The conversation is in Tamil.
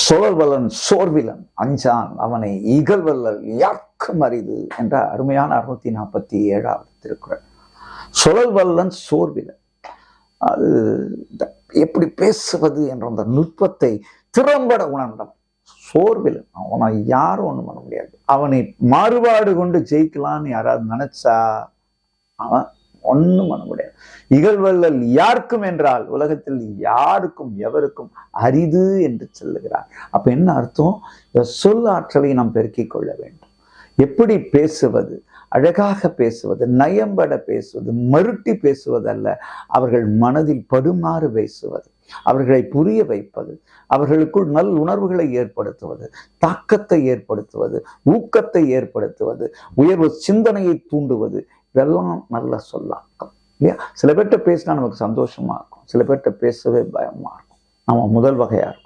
சுழல்வல்லன் சோர்விலன் அஞ்சான் அவனை இகழ்வல்லல் யார்க்கும் அரிது என்ற அருமையான 647வது திருக்குறள். சுழல்வல்லன் சோர்விலன், அது எப்படி பேசுவது என்ற அந்த நுட்பத்தை திறம்பட உணர்ந்தவன். சோர்விலன், அவனை யாரும் ஒண்ணும் பண்ண முடியாது. அவனை மாறுபாடு கொண்டு ஜெயிக்கலான்னு யாராவது நினைச்சா அவன் ஒண்ணும் பண்ண முடியாது. இகழ்வல்லல் யாருக்கும் என்றால் உலகத்தில் யாருக்கும் எவருக்கும் அரிது என்று சொல்லுகிறார். அப்ப என்ன அர்த்தம்? சொல் ஆற்றலை நாம் பெருக்கிக் கொள்ள வேண்டும். எப்படி பேசுவது, அழகாக பேசுவது, நயம்பட பேசுவது, மருட்டி பேசுவதல்ல, அவர்கள் மனதில் படுமாறு பேசுவது, அவர்களை புரிய வைப்பது, அவர்களுக்குள் நல் உணர்வுகளை ஏற்படுத்துவது, தாக்கத்தை ஏற்படுத்துவது, ஊக்கத்தை ஏற்படுத்துவது, உயர்வு சிந்தனையை தூண்டுவது, இதெல்லாம் நல்ல சொல்லாக்கம் இல்லையா? சில பேர்கிட்ட பேசினா நமக்கு சந்தோஷமா இருக்கும், சில பேர்கிட்ட பேசவே பயமா இருக்கும். நம்ம முதல் வகையா இருக்கும்.